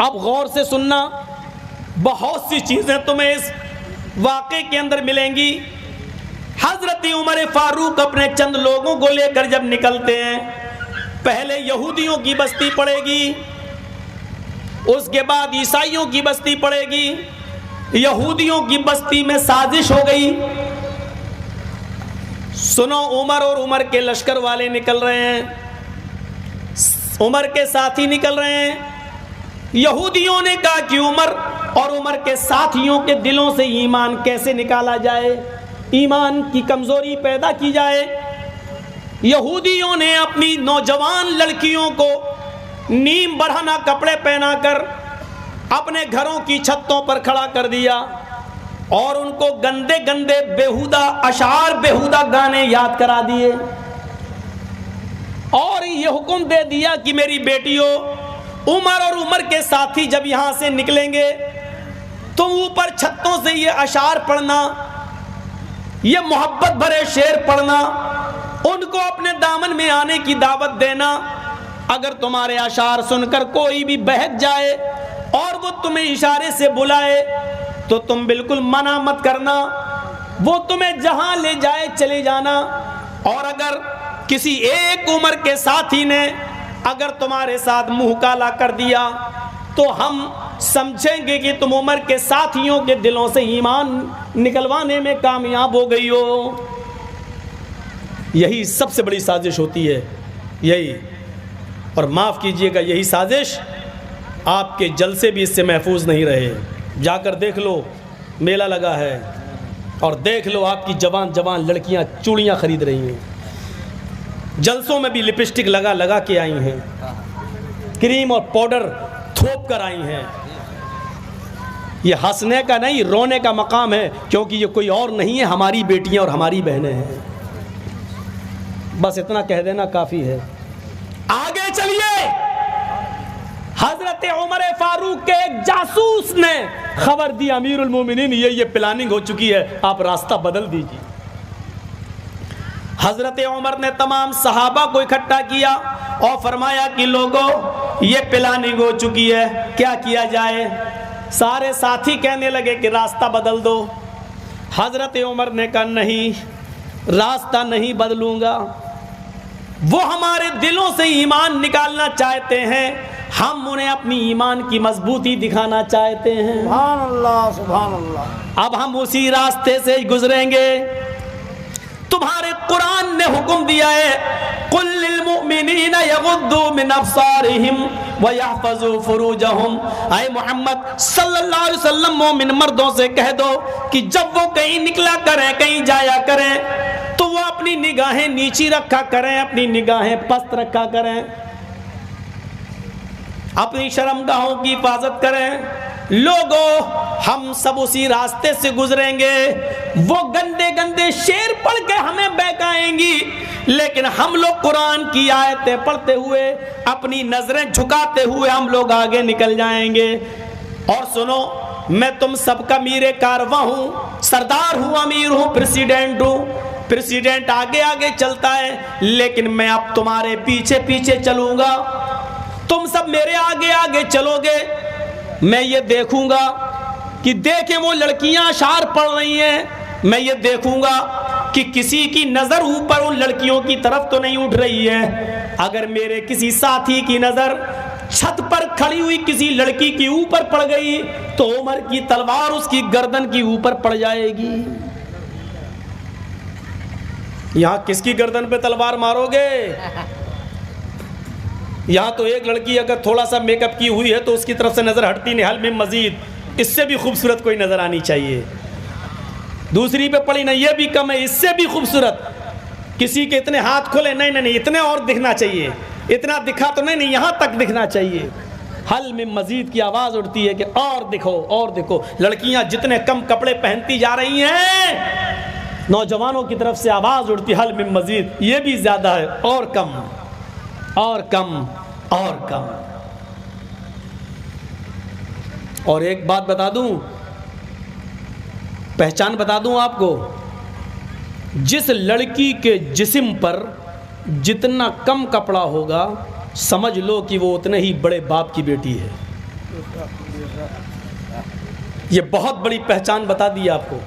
अब गौर से सुनना, बहुत सी चीज़ें तुम्हें इस वाक़े के अंदर मिलेंगी। हज़रत उमर फारूक अपने चंद लोगों को लेकर जब निकलते हैं, पहले यहूदियों की बस्ती पड़ेगी, उसके बाद ईसाइयों की बस्ती पड़ेगी। यहूदियों की बस्ती में साजिश हो गई। सुनो, उमर और उमर के लश्कर वाले निकल रहे हैं, उमर के साथी निकल रहे हैं। यहूदियों ने कहा कि उमर और उमर के साथियों के दिलों से ईमान कैसे निकाला जाए, ईमान की कमजोरी पैदा की जाए। यहूदियों ने अपनी नौजवान लड़कियों को नीम बढ़ाना कपड़े पहनाकर अपने घरों की छतों पर खड़ा कर दिया और उनको गंदे गंदे बेहुदा अशार, बेहुदा गाने याद करा दिए और ये हुक्म दे दिया कि मेरी बेटियों, उमर और उमर के साथी जब यहां से निकलेंगे तुम ऊपर छतों से ये अशार पढ़ना, ये मोहब्बत भरे शेर पढ़ना, उनको अपने दामन में आने की दावत देना। अगर तुम्हारे अशार सुनकर कोई भी बहक जाए और वो तुम्हें इशारे से बुलाए तो तुम बिल्कुल मना मत करना, वो तुम्हें जहां ले जाए चले जाना। और अगर किसी एक उम्र के साथी ने अगर तुम्हारे साथ मुंह काला कर दिया तो हम समझेंगे कि तुम उम्र के साथियों के दिलों से ईमान निकलवाने में कामयाब हो गई हो। यही सबसे बड़ी साजिश होती है, यही। और माफ़ कीजिएगा, यही साजिश आपके जलसे भी इससे महफूज नहीं रहे। जाकर देख लो, मेला लगा है और देख लो आपकी जवान जवान लड़कियां चूड़ियां खरीद रही हैं, जलसों में भी लिपस्टिक लगा लगा के आई हैं, क्रीम और पाउडर थोप कर आई हैं। ये हंसने का नहीं, रोने का मकाम है, क्योंकि ये कोई और नहीं है, हमारी बेटियां और हमारी बहनें हैं। बस इतना कह देना काफ़ी है। आगे चलिए। हजरत उमर फारूक के एक जासूस ने खबर दी, अमीरुल मोमिनीन ये प्लानिंग हो चुकी है, आप रास्ता बदल दीजिए। हजरत उमर ने तमाम सहाबा को इकट्ठा किया और फरमाया कि लोगों, ये प्लानिंग हो चुकी है, क्या किया जाए। सारे साथी कहने लगे कि रास्ता बदल दो। हजरत उमर ने कहा नहीं, रास्ता नहीं बदलूंगा। वो हमारे दिलों से ईमान निकालना चाहते हैं, हम उन्हें अपनी ईमान की मजबूती दिखाना चाहते हैं। सुभान अल्लाह, सुभान अल्लाह। अब हम उसी रास्ते से गुजरेंगे। तुम्हारे कुरान ने हुक्म दिया है, कुल लिल मुमिनीना यगुद्दू मिन अब्सारिहिम व यहफज़ू फुरूजहुम। आए मोहम्मद सल्लल्लाहु अलैहि वसल्लम मोमिन मर्दों से कह दो कि जब वो कहीं निकला करें, कहीं जाया करें, तो वो अपनी निगाहें नीची रखा करें, अपनी निगाहें पस्त रखा करें, अपनी शर्मगाहों की हिफाजत करें। लोगों, हम सब उसी रास्ते से गुजरेंगे। वो गंदे गंदे शेर पढ़ के हमें बहकाएंगी, लेकिन हम लोग कुरान की आयतें पढ़ते हुए, अपनी नजरें झुकाते हुए हम लोग आगे निकल जाएंगे। और सुनो, मैं तुम सबका मीरे कारवां हूं, सरदार हूं, अमीर हूं, प्रेसिडेंट हूं। प्रेसिडेंट आगे आगे चलता है, लेकिन मैं अब तुम्हारे पीछे पीछे चलूंगा। तुम सब मेरे आगे आगे चलोगे। मैं ये देखूंगा कि देखें वो लड़कियां अशार पढ़ रही हैं, मैं ये देखूंगा कि किसी की नजर ऊपर उन लड़कियों की तरफ तो नहीं उठ रही है। अगर मेरे किसी साथी की नजर छत पर खड़ी हुई किसी लड़की के ऊपर पड़ गई तो उमर की तलवार उसकी गर्दन की ऊपर पड़ जाएगी। यहां किसकी गर्दन पे तलवार मारोगे? यहाँ तो एक लड़की अगर थोड़ा सा मेकअप की हुई है तो उसकी तरफ से नज़र हटती नहीं, हल में मजीद इससे भी खूबसूरत कोई नज़र आनी चाहिए। दूसरी पे पड़ी नहीं, ये भी कम है, इससे भी खूबसूरत। किसी के इतने हाथ खोले, नहीं नहीं नहीं, इतने और दिखना चाहिए, इतना दिखा तो नहीं नहीं, यहाँ तक दिखना चाहिए। हल में मजीद की आवाज़ उठती है कि और दिखो और देखो। लड़कियाँ जितने कम कपड़े पहनती जा रही हैं, नौजवानों की तरफ से आवाज़ उठती, हल में मजीद, ये भी ज़्यादा है, और कम और कम और कम। और एक बात बता दूं, पहचान बता दूं आपको, जिस लड़की के जिस्म पर जितना कम कपड़ा होगा, समझ लो कि वो उतने ही बड़े बाप की बेटी है। ये बहुत बड़ी पहचान बता दी आपको।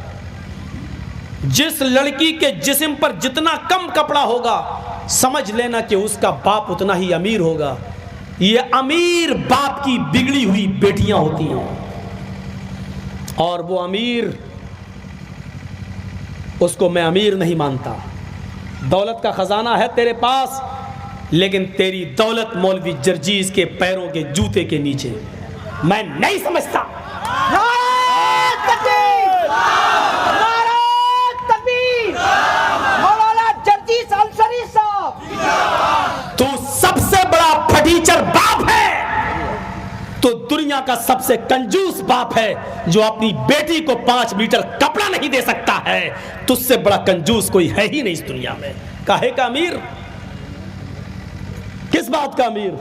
जिस लड़की के जिस्म पर जितना कम कपड़ा होगा, समझ लेना कि उसका बाप उतना ही अमीर होगा। ये अमीर बाप की बिगड़ी हुई बेटियां होती हैं, और वो अमीर, उसको मैं अमीर नहीं मानता। दौलत का खजाना है तेरे पास, लेकिन तेरी दौलत मौलवी जर्जीज के पैरों के जूते के नीचे। मैं नहीं समझता। तू सबसे बड़ा फटीचर बाप है, तो दुनिया का सबसे कंजूस बाप है जो अपनी बेटी को 5 मीटर कपड़ा नहीं दे सकता है। तुझसे बड़ा कंजूस कोई है ही नहीं इस दुनिया में। काहे का अमीर? किस बात का अमीर?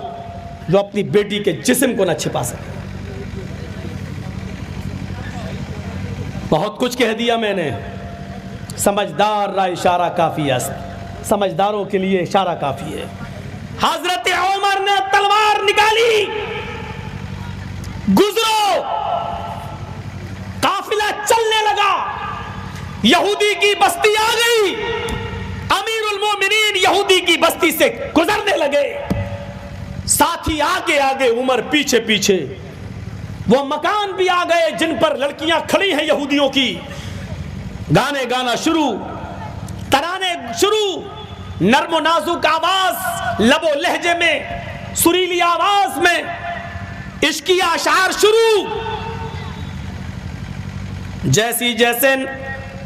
जो अपनी बेटी के जिस्म को ना छिपा सके। बहुत कुछ कह दिया मैंने। समझदार रा इशारा काफी है, समझदारों के लिए इशारा काफी है। हजरत उमर ने तलवार निकाली, गुजरो, काफिला चलने लगा, यहूदी की बस्ती आ गई। अमीरुल मोमिनीन यहूदी की बस्ती से गुजरने लगे, साथी आगे आगे, उमर पीछे पीछे। वो मकान भी आ गए जिन पर लड़कियां खड़ी हैं यहूदियों की। गाने गाना शुरू, तराने शुरू, नर्मो नाजुक आवाज, लबो लहजे में, सुरीली आवाज में इश्की आशार शुरू। जैसी जैसे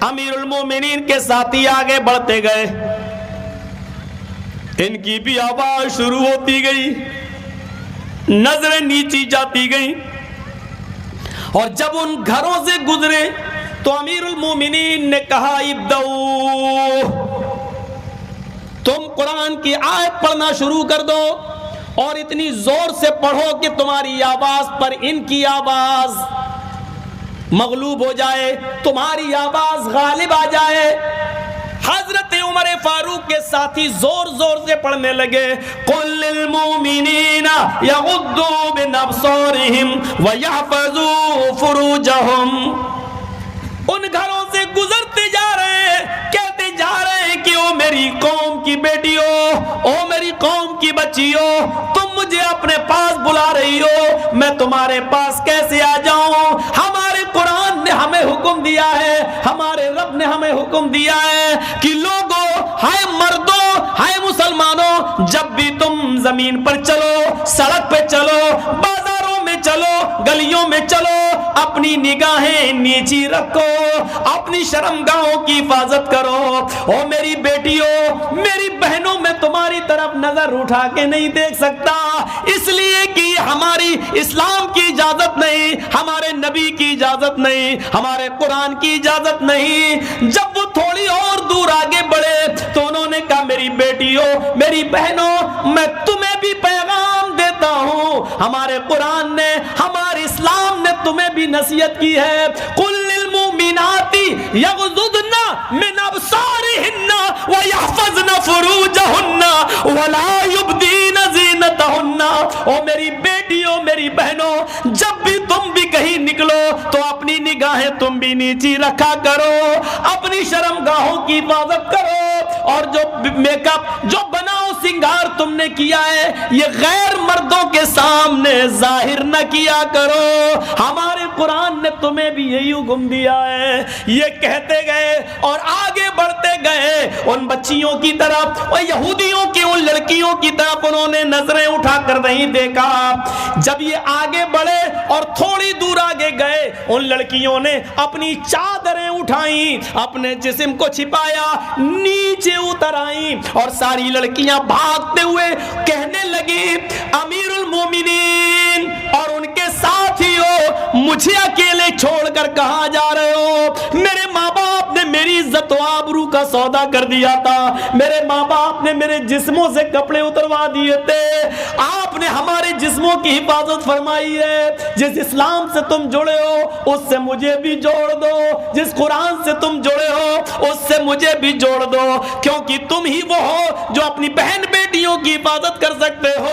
अमीरुल मोमिनीन के साथी आगे बढ़ते गए, इनकी भी आवाज शुरू होती गई, नजरें नीची जाती गई। और जब उन घरों से गुजरे तो अमीरुल मोमिनीन ने कहा, इब्दऊ, तुम कुरान की आयत पढ़ना शुरू कर दो, और इतनी जोर से पढ़ो कि तुम्हारी आवाज पर इनकी आवाज मगलूब हो जाए, तुम्हारी आवाज गालिब आ जाए। हजरत उमर फारूक के साथी जोर जोर से पढ़ने लगे, कुल लिल मुमिनीना यगुद्दू मिन अब्सारिहिम व यहफजू फुरूजहुम। उन घरों से गुजरते जा रहे हैं, कहते जा रहे हैं कि ओ मेरी कौम की बेटियों, ओ मेरी कौम की बच्चियों, तुम मुझे अपने पास बुला रही हो, मैं तुम्हारे पास कैसे आ जाऊं? हमारे कुरान ने हमें हुक्म दिया है, हमारे रब ने हमें हुक्म दिया है कि लोगों, हाय मर्दों, हाय मुसलमानों, जब भी तुम जमीन पर चलो, सड़क पे चलो, बाजारों में चलो, गलियों में चलो, अपनी निगाहें नीची रखो, अपनी शर्मगाहों की हिफाजत करो। ओ मेरी बेटियों, मेरी बहनों, मैं तुम्हारी तरफ नजर उठा के नहीं देख सकता, इसलिए कि हमारी इस्लाम की इजाजत नहीं, हमारे नबी की इजाजत नहीं, हमारे कुरान की इजाजत नहीं। जब वो थोड़ी और दूर आगे बढ़े तो उन्होंने कहा, मेरी बेटियों, मेरी बहनों, मैं तुम्हें भी पैगाम देता हूं, हमारे कुरान ने, हमारे इस्लाम ने तुम्हें भी नसीहत की है। कुल लिल मुमिनाती यगजुदना मिन अब्सारिहिन्ना व यहफज़ना फुरूजहुन्ना व ला युब्दीना ज़ीनतहुन्ना। ओ मेरी बेटियों, मेरी बहनों, जब भी तुम भी कहीं निकलो तो अपनी निगाहें तुम भी नीची रखा करो, अपनी शर्मगाहों की हिफाजत करो, और जो मेकअप, जो बनाओ सिंगार तुमने किया है, ये गैर मर्दों के सामने जाहिर न किया करो, हमारे कुरान ने तुम्हें भी यही हुक्म दिया है। ये कहते गए और आगे बढ़ते गए उन बच्चियों की तरफ, और यहूदियों की उन लड़कियों की तरफ उन्होंने नजरें उठाकर नहीं देखा। जब ये आगे बढ़े और थोड़ी दूर आगे गए, उन लड़कियों ने अपनी चादरें उठाई, अपने जिस्म को छिपाया, नीचे उतर आई, और सारी लड़कियां भागते हुए कहने लगी, अमीरुल मोमिनीन और उनके साथियों, मुझे अकेले छोड़कर कहां जा रहे हो? मेरे माँ बाप ने मेरी इज्जत व आबरू का सौदा कर दिया था, मेरे माँ बाप ने मेरे जिस्मों से कपड़े उतरवा दिए थे, आप आपने हमारे जिस्मों की हिफाजत फरमाई है। जिस इस्लाम से तुम जुड़े हो उससे मुझे भी जोड़ दो, जिस कुरान से तुम जुड़े हो उससे मुझे भी जोड़ दो, क्योंकि तुम ही वो हो जो अपनी बहन बेटियों की हिफाजत कर सकते हो।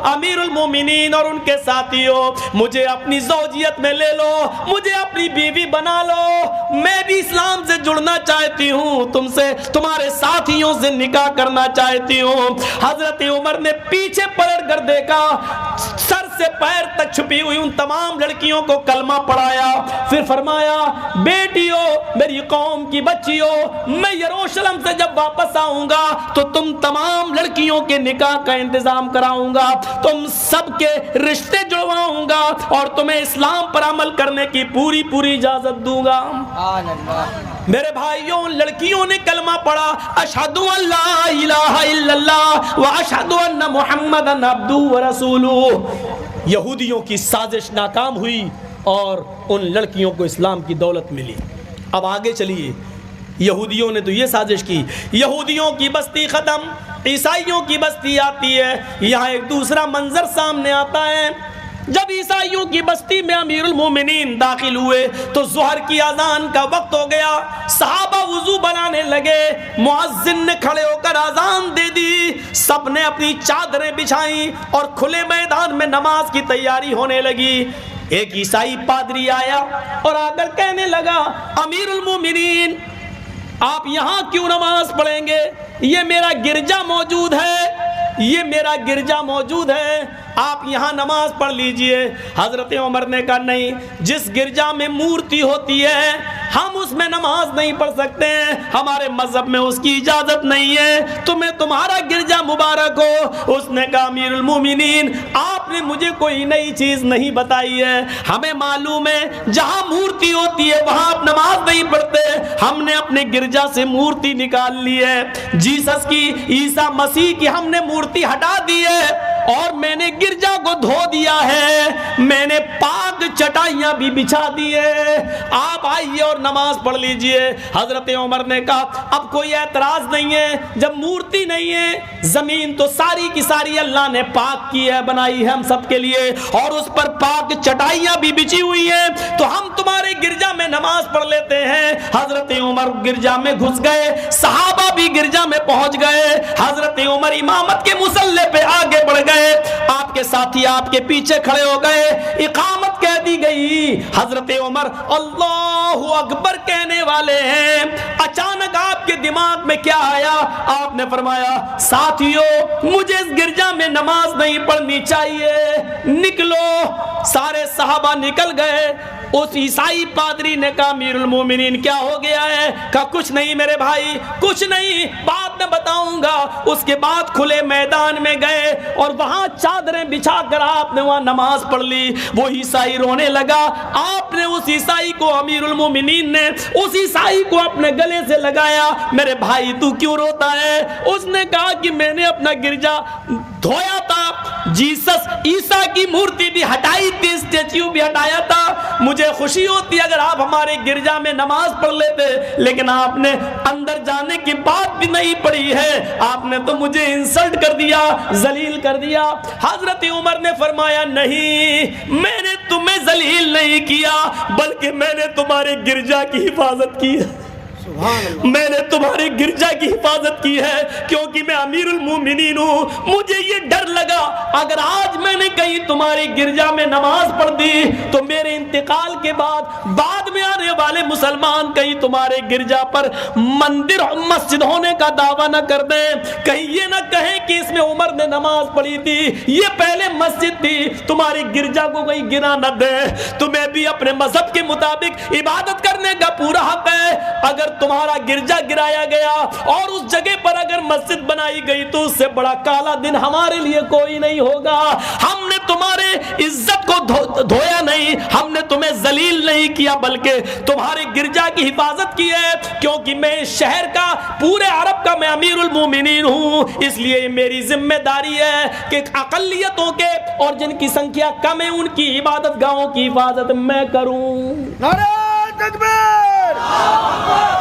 अमीरुल मोमिनीन और उनके साथियों, मुझे अपनी ज़ौजियत में ले लो, मुझे अपनी बीवी बना लो। मैं भी इस्लाम से जुड़ना चाहती हूँ, तुमसे तुम्हारे साथियों से निकाह करना चाहती हूँ। हजरत उमर ने पीछे पलट कर देखा, सर से पैर तक छुपी हुई उन तमाम लड़कियों को कलमा पढ़ाया, फिर फरमाया, बेटियों, मेरी कौम की बच्चियों, मैं यरूशलेम से जब वापस आऊंगा तो तुम तमाम लड़कियों के निकाह का इंतजाम कराऊंगा, तुम सबके रिश्ते जुड़वाऊंगा और तुम्हें इस्लाम पर अमल करने की पूरी पूरी इजाजत दूंगा। मेरे भाइयों, लड़कियों ने कलमा पढ़ा, अशहदु अल्ला इलाहा इल्लल्लाह व अशहदु अन्ना मुहम्मदन अब्दुहु व रसूलुहु। यहूदियों की साजिश नाकाम हुई और उन लड़कियों को इस्लाम की दौलत मिली। अब आगे चलिए, यहूदियों ने तो ये साजिश की, यहूदियों की बस्ती ख़त्म, ईसाइयों की बस्ती आती है। यहाँ एक दूसरा मंजर सामने आता है। जब ईसाइयों की बस्ती में अमीरुल मोमिनीन दाखिल हुए तो ज़ुहर की अजान का वक्त हो गया। सहाबा वुजू बनाने लगे, मुअज्जिन ने खड़े होकर अजान दे दी, सबने अपनी चादरें बिछाई और खुले मैदान में नमाज की तैयारी होने लगी। एक ईसाई पादरी आया और आकर कहने लगा, अमीरुल मोमिनीन, आप यहाँ क्यों नमाज पढ़ेंगे? ये मेरा गिरजा मौजूद है, ये मेरा गिरजा मौजूद है, आप यहाँ नमाज पढ़ लीजिए। हजरत उमर ने कहा, नहीं, जिस गिरजा में मूर्ति होती है हम उसमें नमाज नहीं पढ़ सकते हैं, हमारे मजहब में उसकी इजाजत नहीं है, तुम्हें तुम्हारा गिरजा मुबारक हो। उसने कहा, अमीरुल मोमिनीन, आपने मुझे कोई नई चीज नहीं बताई है, हमें मालूम है जहाँ मूर्ति होती है वहाँ आप नमाज नहीं पढ़ते, हमने अपने गिरजा से मूर्ति निकाल ली है, जीसस की, ईसा मसीह की हमने मूर्ति हटा दी है और मैंने गिरजा को धो दिया है, मैंने पाक चटाइयां भी बिछा दी है, आप आइए और नमाज पढ़ लीजिए। हजरत उमर ने कहा, अब कोई एतराज नहीं है, जब मूर्ति नहीं है, जमीन तो सारी की सारी अल्लाह ने पाक की है, बनाई है हम सबके लिए, और उस पर पाक चटाइयां भी बिछी हुई है, तो हम तुम्हारे गिरजा में नमाज पढ़ लेते हैं। हजरत उमर गिरजा में घुस गए, सहाबा भी गिरजा में पहुंच गए। हजरत उमर इमामत के मुसल्ले पे आगे बढ़ गए, आपके साथी आपके पीछे खड़े हो गए, इकामत कह दी गई। हजरत उमर अल्लाहु अकबर कहने वाले हैं, अचानक आपके दिमाग में क्या आया? आपने फरमाया, साथियों, मुझे इस गिरजा में नमाज नहीं पढ़नी चाहिए, निकलो। सारे सहाबा निकल गए। उस ईसाई पादरी ने कहा, अमीरुल मोमिनीन, क्या हो गया है? कहा, कुछ नहीं मेरे भाई, कुछ नहीं, बाद में बताऊंगा। उसके बाद खुले मैदान में गए और वहां चादरें बिछाकर आपने वहां नमाज पढ़ ली। वो ईसाई रोने लगा। आपने उस ईसाई को, अमीरुल मोमिनीन ने उस ईसाई को अपने गले से लगाया, मेरे भाई तू क्यों रोता है? उसने कहा कि मैंने अपना गिरजा धोया था, जीसस ईसा की मूर्ति भी हटाई थी, स्टैच्यू भी हटाया था, मुझे खुशी होती अगर आप हमारे गिरजा में नमाज पढ़ लेते, लेकिन आपने अंदर जाने की बात भी नहीं पढ़ी है, आपने तो मुझे इंसल्ट कर दिया, जलील कर दिया। हजरत उमर ने फरमाया, नहीं, मैंने तुम्हें जलील नहीं किया, बल्कि मैंने तुम्हारे गिरजा की हिफाजत की है, मैंने तुम्हारे गिरजा की हिफाजत की है, क्योंकि मैं अमीरुल मोमिनीन हूँ। मुझे ये डर लगा, अगर आज मैंने कहीं तुम्हारे गिरजा में नमाज पढ़ दी तो मेरे इंतकाल के बाद में आने वाले मुसलमान कहीं तुम्हारे गिरजा पर मंदिर मस्जिद होने का दावा न कर दे, कहीं ये ना कहें कि इसमें उमर ने नमाज पढ़ी थी, ये पहले मस्जिद थी, तुम्हारे गिरजा को कहीं गिरा न दे। तुम्हें भी अपने मजहब के मुताबिक इबादत करने का पूरा हक है। अगर तुम्हारा गिरजा गिराया गया और उस जगह पर अगर मस्जिद बनाई गई तो उससे बड़ा काला दिन हमारे लिए कोई नहीं होगा। हमने तुम्हारे इज्जत को धोया नहीं, हमने तुम्हें जलील नहीं किया, बल्कि तुम्हारे गिरजा की हिफाजत की है, क्योंकि मैं इस शहर का, पूरे अरब का मैं अमीरुल मोमिनीन हूं, इसलिए मेरी जिम्मेदारी है कि अकलियतों के और जिनकी संख्या कम है उनकी इबादत गाहों की हिफाजत मैं करूं। नारे तकबीर,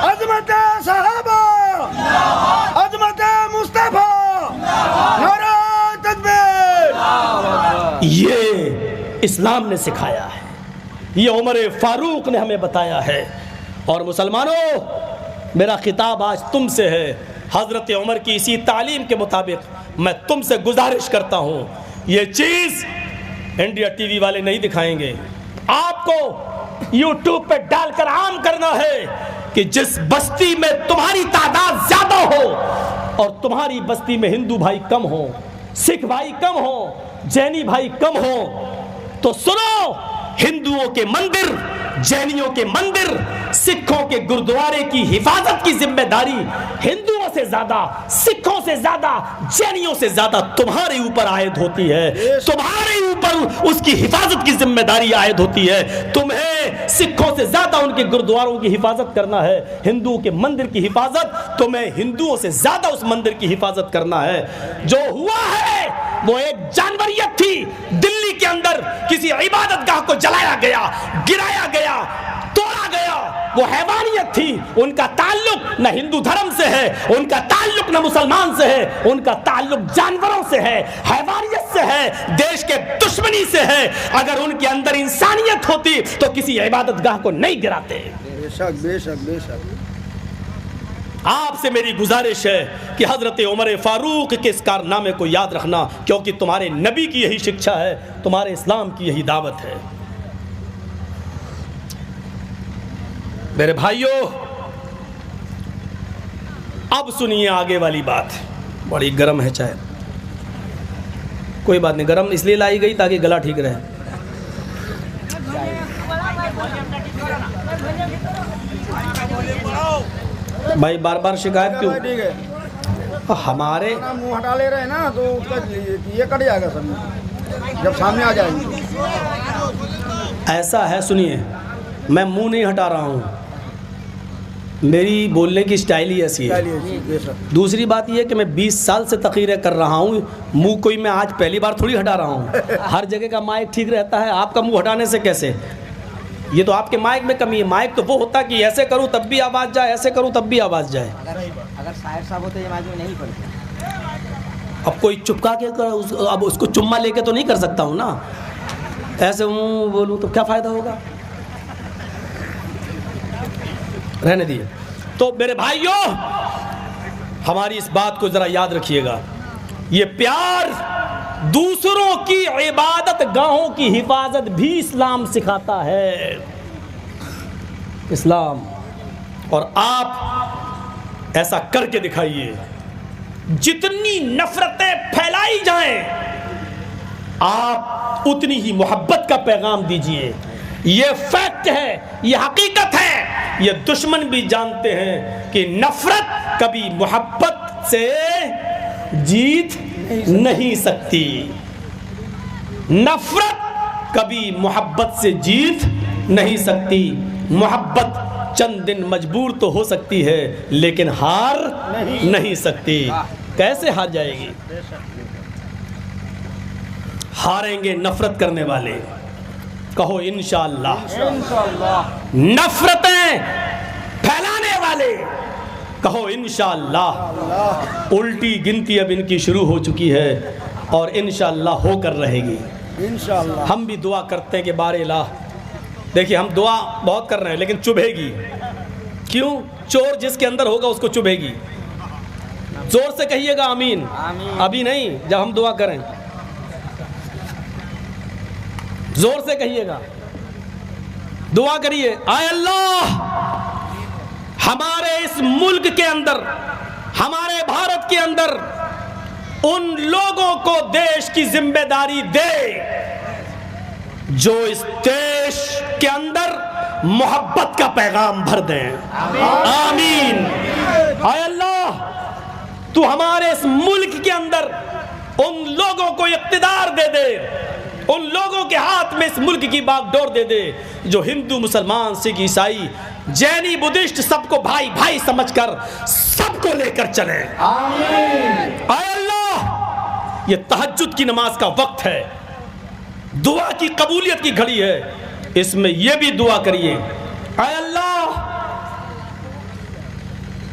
अज़मत सहाबा, अज़मत मुस्तफा, नारे तकबीर। ये इस्लाम ने सिखाया है, ये उमर फारूक ने हमें बताया है। और मुसलमानों, मेरा खिताब आज तुमसे है। हज़रत उमर की इसी तालीम के मुताबिक मैं तुमसे गुजारिश करता हूँ, ये चीज़ इंडिया टीवी वाले नहीं दिखाएंगे, आपको यूट्यूब पे डालकर आम करना है कि जिस बस्ती में तुम्हारी तादाद ज़्यादा हो और तुम्हारी बस्ती में हिंदू भाई कम हो, सिख भाई कम हो, जैनी भाई कम हो, तो सुनो, हिंदुओं के मंदिर, जैनियों के मंदिर, सिखों के गुरुद्वारे की हिफाजत की जिम्मेदारी हिंदुओं से ज्यादा, सिखों से ज्यादा, जैनियों से ज्यादा तुम्हारे ऊपर आयद होती है। तुम्हारे ऊपर उसकी हिफाजत की जिम्मेदारी आयद होती है। तुम्हें सिखों से ज्यादा उनके गुरुद्वारों की हिफाजत करना है, हिंदुओं के मंदिर की हिफाजत, तुम्हें हिंदुओं से ज्यादा उस मंदिर की हिफाजत करना है। जो हुआ है वो एक जानवरियत थी। दिल्ली के अंदर किसी इबादतगाह को जलाया गया, गिराया गया, तोड़ा गया, वो हैवानियत थी। उनका ताल्लुक न हिंदू धर्म से है, उनका ताल्लुक न मुसलमान से है, उनका ताल्लुक जानवरों से है, हैवानियत से है, देश के दुश्मनी से है। अगर उनके अंदर इंसानियत होती तो किसी इबादतगाह को नहीं गिराते। बेशक बेशक बेशक। आपसे मेरी गुजारिश है कि हज़रत उमर फारूक के इस कारनामे को याद रखना, क्योंकि तुम्हारे नबी की यही शिक्षा है, तुम्हारे इस्लाम की यही दावत है। मेरे भाइयों, अब सुनिए आगे वाली बात। बड़ी गर्म है चाय, कोई बात नहीं, गर्म इसलिए लाई गई ताकि गला ठीक रहे। भाई बार बार शिकायत क्यों? ठीक है, हमारे मुंह हटा ले रहे हैं ना, तो उसका ये कट जाएगा सब जब सामने आ जाएंगे। ऐसा है, सुनिए, मैं मुंह नहीं हटा रहा हूँ, मेरी बोलने की स्टाइल ही ऐसी है। दूसरी बात यह कि मैं 20 साल से तकरीरें कर रहा हूँ, मुंह कोई मैं आज पहली बार थोड़ी हटा रहा हूँ। हर जगह का माइक ठीक रहता है, आपका मुंह हटाने से कैसे? ये तो आपके माइक में कमी है। माइक तो वो होता कि ऐसे करूं तब भी आवाज़ जाए, ऐसे करूं तब भी आवाज़ जाए। अगर शायर साहब होते ये माइक में नहीं पड़ते। अब कोई चुपका के अब उसको चुम्मा लेके तो नहीं कर सकता हूं ना, ऐसे हूँ बोलूँ तो क्या फ़ायदा होगा, रहने दिए। तो मेरे भाइयों, हमारी इस बात को ज़रा याद रखिएगा, ये प्यार दूसरों की इबादत गाहों की हिफाजत भी इस्लाम सिखाता है, इस्लाम। और आप ऐसा करके दिखाइए। जितनी नफरतें फैलाई जाएं, आप उतनी ही मोहब्बत का पैगाम दीजिए। ये फैक्ट है, ये हकीकत है, ये दुश्मन भी जानते हैं कि नफरत कभी मोहब्बत से जीत नहीं सकती। नफरत कभी मोहब्बत से जीत नहीं सकती। मोहब्बत चंद दिन मजबूर तो हो सकती है, लेकिन हार नहीं सकती। कैसे हार जाएगी? हारेंगे नफरत करने वाले। कहो इंशाअल्लाह। नफरतें फैलाने वाले, कहो इंशाअल्लाह। उल्टी गिनती अब इनकी शुरू हो चुकी है और इंशाअल्लाह होकर रहेगी। इंशाअल्लाह। हम भी दुआ करते हैं कि बारे ला, देखिए हम दुआ बहुत कर रहे हैं लेकिन चुभेगी। क्यों? चोर जिसके अंदर होगा उसको चुभेगी। जोर से कहिएगा आमीन। अभी नहीं, जब हम दुआ करें जोर से कहिएगा, दुआ करिए। आय अल्लाह, हमारे इस मुल्क के अंदर, हमारे भारत के अंदर उन लोगों को देश की जिम्मेदारी दे जो इस देश के अंदर मोहब्बत का पैगाम भर दें। आमीन। आय अल्लाह, तू हमारे इस मुल्क के अंदर उन लोगों को इख्तिदार दे दे, उन लोगों के हाथ में इस मुल्क की बागडोर दे दे जो हिंदू, मुसलमान, सिख, ईसाई, जैनी, बुद्धिस्ट सबको भाई भाई समझकर सबको लेकर चले। आमीन। आय अल्लाह, ये तहज्जुद की नमाज का वक्त है, दुआ की कबूलियत की घड़ी है, इसमें यह भी दुआ करिए, आय अल्लाह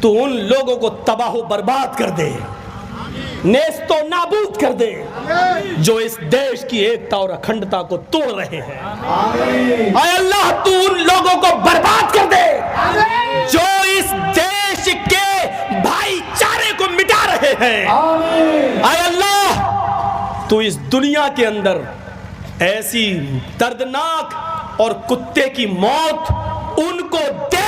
तू उन लोगों को तबाह बर्बाद कर दे नेस्तो नाबूद कर दे जो इस देश की एकता और अखंडता को तोड़ रहे हैं। आय अल्लाह तू उन लोगों को बर्बाद कर दे जो इस देश के भाईचारे को मिटा रहे हैं। आय अल्लाह तू इस दुनिया के अंदर ऐसी दर्दनाक और कुत्ते की मौत उनको दे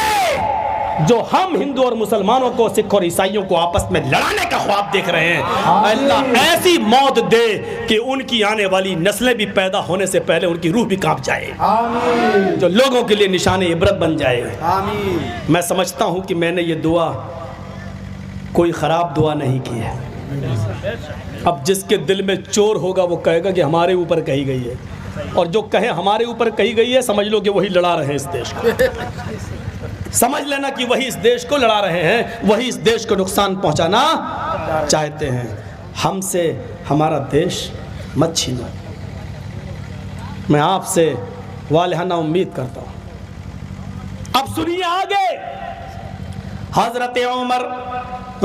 जो हम हिंदू और मुसलमानों को, सिख और ईसाइयों को आपस में लड़ाने का ख्वाब देख रहे हैं। अल्लाह ऐसी मौत दे कि उनकी आने वाली नस्लें भी पैदा होने से पहले उनकी रूह भी कांप जाए, जो लोगों के लिए निशाने इबरत बन जाए। मैं समझता हूं कि मैंने ये दुआ कोई खराब दुआ नहीं की है। अब जिसके दिल में चोर होगा वो कहेगा कि हमारे ऊपर कही गई है, और जो कहे हमारे ऊपर कही गई है समझ लो कि वही लड़ा रहे हैं इस देश को। समझ लेना कि वही इस देश को लड़ा रहे हैं, वही इस देश को नुकसान पहुंचाना चाहते हैं। हमसे हमारा देश मत छीनो। मैं आपसे वालिहाना उम्मीद करता हूं। अब सुनिए आगे। हजरत उमर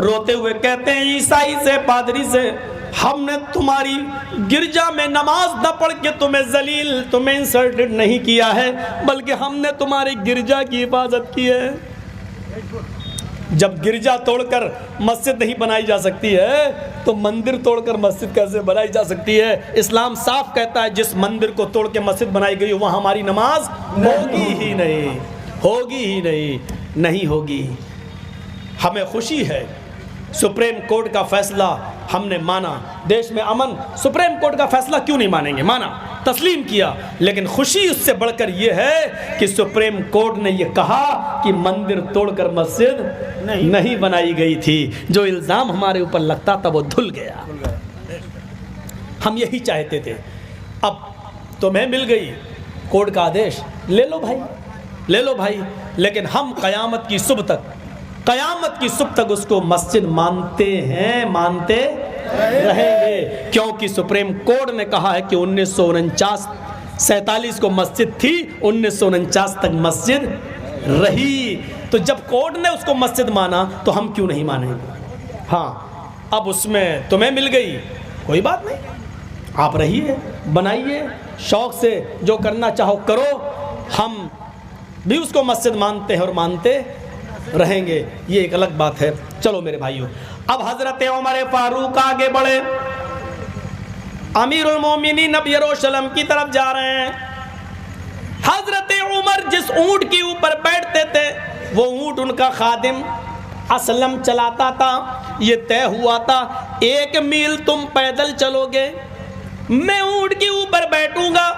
रोते हुए कहते हैं ईसाई से, पादरी से, हमने तुम्हारी गिरजा में नमाज न पढ़ के तुम्हें जलील, तुम्हें इंसल्टेड नहीं किया है, बल्कि हमने तुम्हारी गिरजा की हिफाजत की है। जब गिरजा तोड़कर मस्जिद नहीं बनाई जा सकती है तो मंदिर तोड़कर मस्जिद कैसे बनाई जा सकती है? इस्लाम साफ कहता है जिस मंदिर को तोड़ के मस्जिद बनाई गई वहाँ हमारी नमाज होगी ही नहीं, होगी ही नहीं होगी। हमें खुशी है सुप्रीम कोर्ट का फैसला हमने माना, देश में अमन, सुप्रीम कोर्ट का फैसला क्यों नहीं मानेंगे, माना, तस्लीम किया, लेकिन खुशी उससे बढ़कर यह है कि सुप्रीम कोर्ट ने यह कहा कि मंदिर तोड़कर मस्जिद नहीं बनाई गई थी। जो इल्ज़ाम हमारे ऊपर लगता था वो धुल गया। हम यही चाहते थे। अब तुम्हें मिल गई कोर्ट का आदेश, ले लो भाई, ले लो भाई, लेकिन हम क़यामत की सुबह तक उसको मस्जिद मानते हैं, मानते रहेंगे, क्योंकि सुप्रीम कोर्ट ने कहा है कि 1947 को मस्जिद थी, 1949 तक मस्जिद रही। तो जब कोर्ट ने उसको मस्जिद माना तो हम क्यों नहीं मानेंगे? हाँ, अब उसमें तुम्हें मिल गई, कोई बात नहीं, आप रहिए, बनाइए, शौक से जो करना चाहो करो, हम भी उसको मस्जिद मानते हैं और मानते रहेंगे, ये एक अलग बात है। चलो मेरे भाइयों, अब हजरत उमर फारूक आगे बढ़े, अमीरुल मोमिनीन अब यरूशलेम की तरफ जा रहे हैं। हजरत उमर जिस ऊंट के ऊपर बैठते थे वो ऊंट उनका खादिम असलम चलाता था। ये तय हुआ था 1 मील तुम पैदल चलोगे, मैं ऊंट के ऊपर बैठूंगा,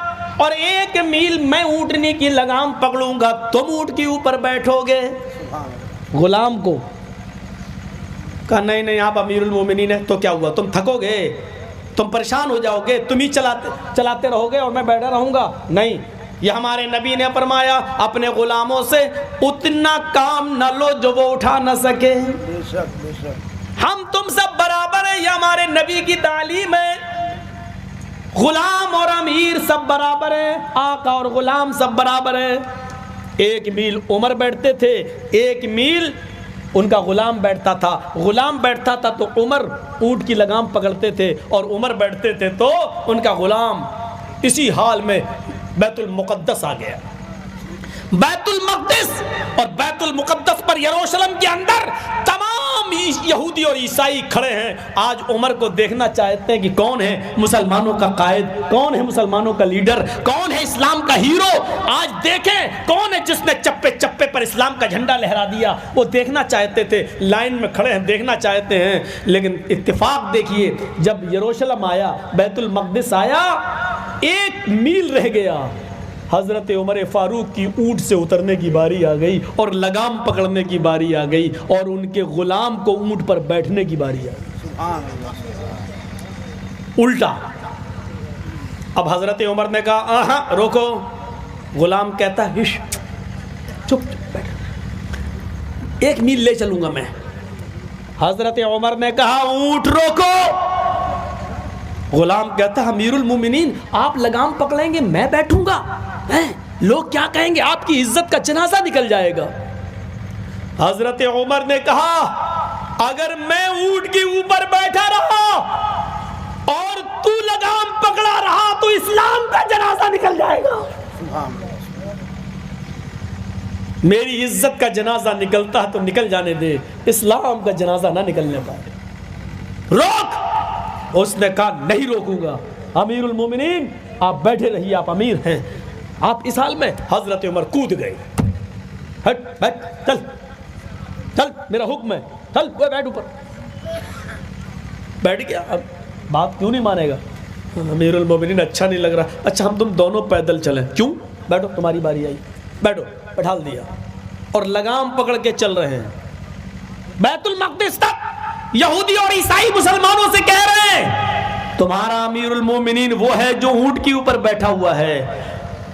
और 1 मील मैं ऊँटनी की लगाम पकड़ूंगा, तुम ऊंट के ऊपर बैठोगे। गुलाम को कहा नहीं नहीं, आप अमीरुल मोमिनीन है तो क्या हुआ, तुम थकोगे, तुम परेशान हो जाओगे, तुम ही चलाते रहोगे और मैं बैठा रहूंगा। नहीं, ये हमारे नबी ने फरमाया अपने गुलामों से उतना काम न लो जो वो उठा न सके। बेशक बेशक हम तुम सब बराबर है, ये हमारे नबी की तालीम है। गुलाम और अमीर सब बराबर है, आका और गुलाम सब बराबर है। 1 मील उमर बैठते थे, 1 मील उनका गुलाम बैठता था। गुलाम बैठता था तो उमर ऊंट की लगाम पकड़ते थे, और उमर बैठते थे तो उनका गुलाम। इसी हाल में बैतुल मुक़द्दस आ गया। बैतुल मक़दिस और बैतुल मुक़द्दस पर यरूशलेम के अंदर तमाम यहूदी और ईसाई खड़े हैं। आज उमर को देखना चाहते हैं कि कौन है मुसलमानों का कायद, कौन है मुसलमानों का लीडर, कौन है इस्लाम का हीरो। आज देखें कौन है जिसने चप्पे चप्पे पर इस्लाम का झंडा लहरा दिया। वो देखना चाहते थे, लाइन में खड़े हैं, देखना चाहते हैं। लेकिन इत्तेफाक देखिए, जब यरूशलेम आया, बैतुल मक़दिस आया, 1 मील रह गया, हज़रत उमर फारूक की ऊँट से उतरने की बारी आ गई और लगाम पकड़ने की बारी आ गई, और उनके गुलाम को ऊँट पर बैठने की बारी आ गई। उल्टा। अब हज़रत उमर ने कहा आहा रोको। गुलाम कहता हिश, चुप बैठ, 1 मील ले चलूंगा मैं। हज़रत उमर ने कहा ऊँट रोको। गुलाम कहता अमीरुल मोमिनीन आप लगाम पकड़ेंगे, मैं बैठूंगा, लोग क्या कहेंगे, आपकी इज्जत का जनाजा निकल जाएगा। हजरत उमर ने कहा अगर मैं ऊंट के ऊपर बैठा रहा और तू लगाम पकड़ा रहा तो इस्लाम का जनाजा निकल जाएगा। सुभान अल्लाह। मेरी इज्जत का जनाजा निकलता है तो निकल जाने दे, इस्लाम का जनाजा ना निकलने पाए, रोक। उसने कहा नहीं रोकूंगा। अमीरुल मोमिनीन आप बैठे रहिए, आप अमीर हैं, आप इस हाल में। हजरत उमर कूद गए, हट बैठ, चल चल मेरा हुक्म है, चल वो बैठ ऊपर। बैठ गया। अब बात क्यों नहीं मानेगा? अमीरुल मोमिनीन अच्छा नहीं लग रहा, अच्छा हम तुम दोनों पैदल चलें। क्यों? बैठो तुम्हारी बारी आई, बैठो। बैठाल दिया और लगाम पकड़ के चल रहे हैं बैतुल मक़दिस तक। यहूदी और ईसाई मुसलमानों से कह रहे हैं तुम्हारा अमीरुल मोमिनीन वो है जो ऊंट के ऊपर बैठा हुआ है,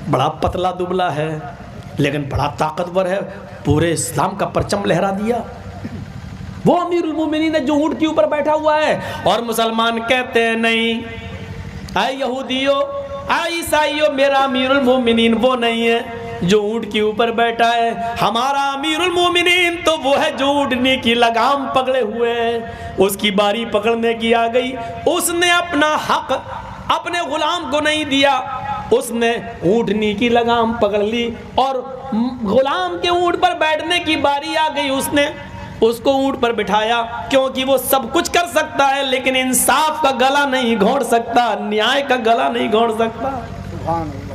बड़ा पतला दुबला है लेकिन बड़ा ताकतवर है, पूरे इस्लाम का परचम लहरा दिया। वो अमीरुल मोमिनीन है जो ऊंट के ऊपर बैठा हुआ है। और मुसलमान कहते हैं नहीं, आए यहूदियों, आए ईसाइयों, मेरा अमीरुल मोमिनीन वो नहीं है जो ऊंट के ऊपर बैठा है। हमारा अमीरुल मोमिनीन तो वो है जो ऊँटनी की लगाम पकड़े हुए है। उसकी बारी पकड़ने की आ गई, उसने अपना हक अपने गुलाम को नहीं दिया, उसने ऊँटनी की लगाम पकड़ ली और गुलाम के ऊँट पर बैठने की बारी आ गई। उसने उसको ऊँट पर बिठाया क्योंकि वो सब कुछ कर सकता है लेकिन इंसाफ का गला नहीं घोंट सकता, न्याय का गला नहीं घोंट सकता। सुभान अल्लाह।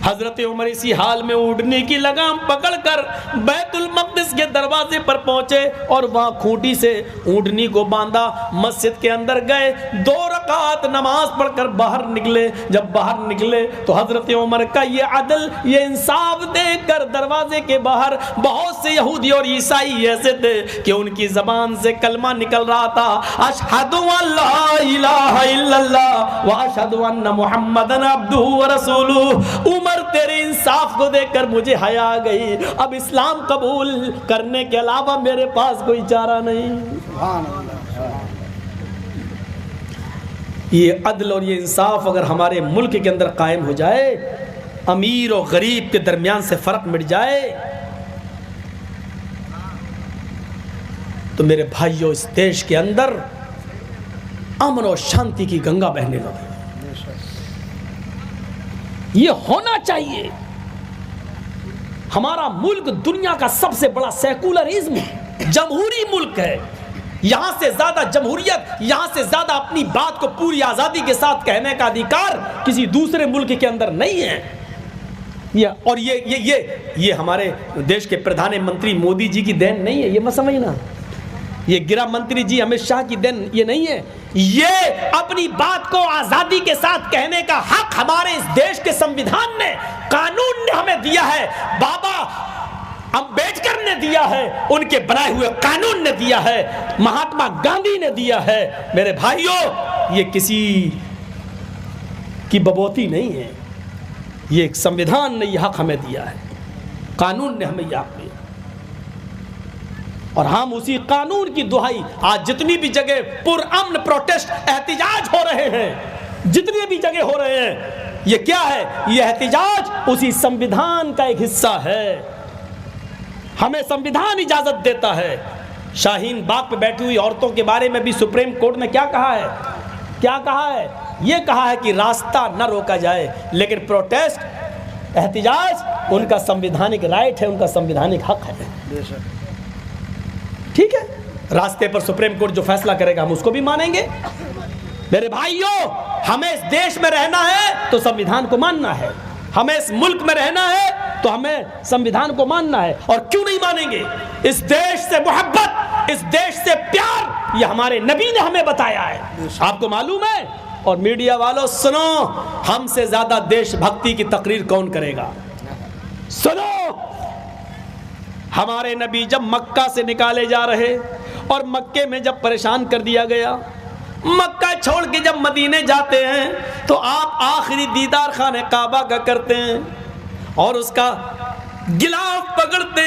हजरत उमर इसी हाल में ऊँटनी की लगाम पकड़कर बैतुल मक़दिस के दरवाजे पर पहुंचे और वहां खूंटी से ऊँटनी को बांधा, मस्जिद के अंदर गए, 2 रकात नमाज पढ़कर बाहर निकले। जब बाहर निकले तो हजरत उमर का ये अदल, ये इंसाफ देखकर दरवाजे के बाहर बहुत से यहूदी और ईसाई ऐसे थे कि उनकी जबान से कलमा निकल रहा था, अशहदु अल्ला इलाहा इल्लल्लाह व अशहदु अन्ना मुहम्मदन अब्दुहु व रसूलुहु। उमर तेरे इंसाफ को देखकर मुझे हया आ गई, अब इस्लाम कबूल करने के अलावा मेरे पास कोई चारा नहीं। सुभान अल्लाह। ये अदल और ये इंसाफ अगर हमारे मुल्क के अंदर कायम हो जाए, अमीर और गरीब के दरमियान से फर्क मिट जाए, तो मेरे भाइयों इस देश के अंदर अमन और शांति की गंगा बहने लगे। ये होना चाहिए। हमारा मुल्क दुनिया का सबसे बड़ा सेकुलरिज्म जमहूरी मुल्क है। यहां से ज्यादा जमहूरियत, यहां से ज्यादा अपनी बात को पूरी आजादी के साथ कहने का अधिकार किसी दूसरे मुल्क के अंदर नहीं है। और ये हमारे देश के प्रधानमंत्री मोदी जी की देन नहीं है, ये मत समझना। ये गृह मंत्री जी अमित शाह की देन ये नहीं है। ये अपनी बात को आजादी के साथ कहने का हक हमारे इस देश के संविधान ने, कानून ने हमें दिया है। बाबा अंबेडकर ने दिया है, उनके बनाए हुए कानून ने दिया है, महात्मा गांधी ने दिया है। मेरे भाइयों, ये किसी की बबौती नहीं है, ये एक संविधान ने यह हक हमें दिया है, कानून ने हमें यह हक दिया और हम उसी कानून की दुहाई। आज जितनी भी जगह पुरअमन प्रोटेस्ट एहतिजाज हो रहे हैं, जितनी भी जगह हो रहे हैं, ये क्या है? ये एहतिजाज उसी संविधान का एक हिस्सा है। हमें संविधान इजाजत देता है। शाहीन बाग पे बैठी हुई औरतों के बारे में भी सुप्रीम कोर्ट ने क्या कहा है? क्या कहा है? ये कहा है कि रास्ता न रोका जाए, लेकिन प्रोटेस्ट, एहतिजाज उनका संवैधानिक राइट है, उनका संवैधानिक हक है। ठीक है, रास्ते पर सुप्रीम कोर्ट जो फैसला करेगा हम उसको भी मानेंगे। मेरे भाइयों, हमें इस देश में रहना है तो संविधान को मानना है, हमें इस मुल्क में रहना है तो हमें संविधान को मानना है। और क्यों नहीं मानेंगे? इस देश से मोहब्बत, इस देश से प्यार, ये हमारे नबी ने हमें बताया है। आपको मालूम है? और मीडिया वालों सुनो, हमसे ज्यादा देशभक्ति की तकरीर कौन करेगा? सुनो, हमारे नबी जब मक्का से निकाले जा रहे और मक्के में जब परेशान कर दिया गया, मक्का छोड़ के जब मदीने जाते हैं तो आप आखिरी दीदार खाने काबा का करते हैं और उसका गिलाफ पकड़ते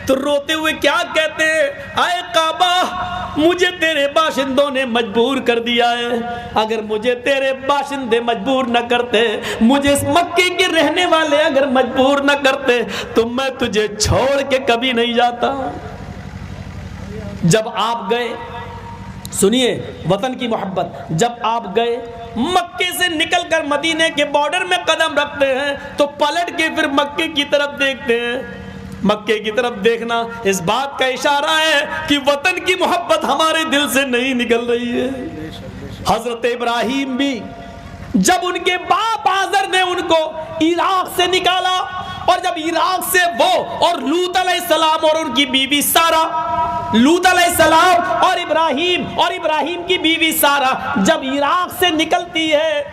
तो रोते हुए क्या कहते हैं? आए काबा, मुझे तेरे बाशिंदों ने मजबूर कर दिया है, अगर मुझे तेरे बाशिंदे मजबूर न करते, मुझे इस मक्के के रहने वाले अगर मजबूर न करते तो मैं तुझे छोड़ के कभी नहीं जाता। जब आप गए, सुनिए वतन की मोहब्बत, जब आप गए मक्के से निकलकर मदीने के बॉर्डर में कदम रखते हैं तो पलट के फिर मक्के की तरफ देखते हैं। मक्के की तरफ देखना इस बात का इशारा है कि वतन की मोहब्बत हमारे दिल से नहीं निकल रही है। हजरत इब्राहिम भी जब उनके बाप आज़र ने उनको इराक से निकाला, और जब इराक से वो और लूत अलैहिस्सलाम और उनकी बीवी सारा, लूत अलैहिस्सलाम और इब्राहिम की बीवी सारा जब इराक से निकलती है,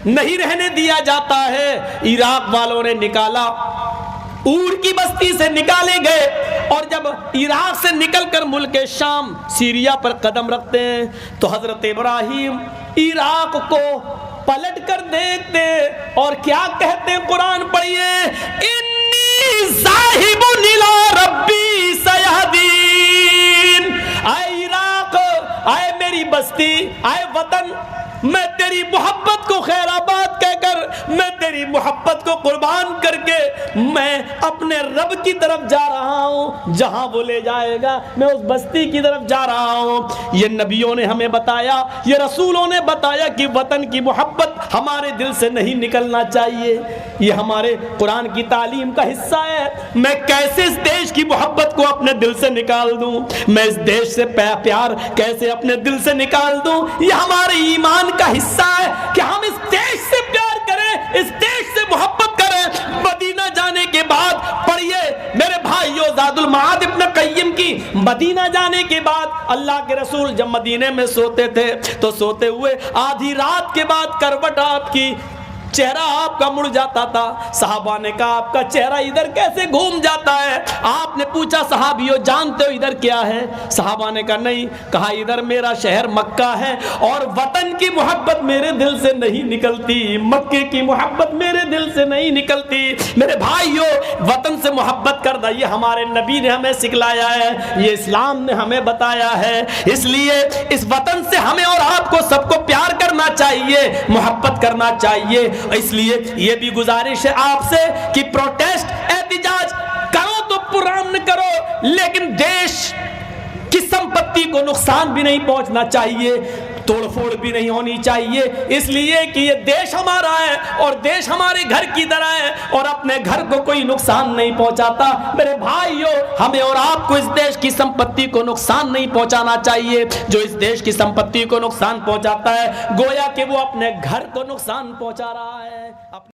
नहीं रहने दिया जाता है। इराक वालों ने निकाला, ऊर की बस्ती से निकाले गए, और जब इराक से निकलकर मुल्क शाम सीरिया पर कदम रखते हैं तो हजरत इब्राहिम इराक को पलट कर देखते और क्या कहते हैं, कुरान पढ़िए, इन्नी ज़ाहिबुन इला रब्बी सयहदीन। आए इराक, आए मेरी बस्ती, आए वतन, मैं तेरी मोहब्बत को खैराबाद कहकर, मैं तेरी मोहब्बत को कुर्बान करके मैं अपने रब की तरफ जा रहा हूं, जहां वो ले जाएगा मैं उस बस्ती की तरफ जा रहा हूं। ये नबियों ने हमें बताया, ये रसूलों ने बताया कि वतन की मोहब्बत हमारे दिल से नहीं निकलना चाहिए। ये हमारे कुरान की तालीम का हिस्सा है। मैं कैसे इस देश की मोहब्बत को अपने दिल से निकाल दूं, मैं इस देश से प्यार कैसे अपने दिल से निकाल दूं, ये हमारे ईमान का हिस्सा है कि हम इस देश से प्यार करें, इस देश से मोहब्बत करें। मदीना जाने के बाद पढ़िए मेरे भाइयों, ज़ादुल मआद इब्न क़य्यिम की, मदीना जाने के बाद अल्लाह के रसूल जब मदीने में सोते थे तो सोते हुए आधी रात के बाद करवट आपकी, चेहरा आपका मुड़ जाता था। सहाबा ने कहा आपका चेहरा इधर कैसे घूम जाता है? आपने पूछा सहाबियों जानते हो इधर क्या है? सहाबा ने कहा नहीं। कहा इधर मेरा शहर मक्का है और वतन की मोहब्बत मेरे दिल से नहीं निकलती, मक्के की मोहब्बत मेरे दिल से नहीं निकलती। मेरे भाइयों, वतन से मोहब्बत करना ये हमारे नबी ने हमें सिखलाया है, ये इस्लाम ने हमें बताया है। इसलिए इस वतन से हमें और आपको सबको प्यार करना चाहिए, मोहब्बत करना चाहिए। इसलिए ये भी गुजारिश है आपसे कि प्रोटेस्ट, एहतिजाज करो तो पुरअमन करो, लेकिन देश की संपत्ति को नुकसान भी नहीं पहुंचना चाहिए, तोड़फोड़ भी नहीं होनी चाहिए। इसलिए कि ये देश हमारा है और देश हमारे घर की तरह है और अपने घर को कोई नुकसान नहीं पहुंचाता। मेरे भाइयों, हमें और आपको इस देश की संपत्ति को नुकसान नहीं पहुंचाना चाहिए। जो इस देश की संपत्ति को नुकसान पहुंचाता है, गोया कि वो अपने घर को नुकसान पहुंचा रहा है।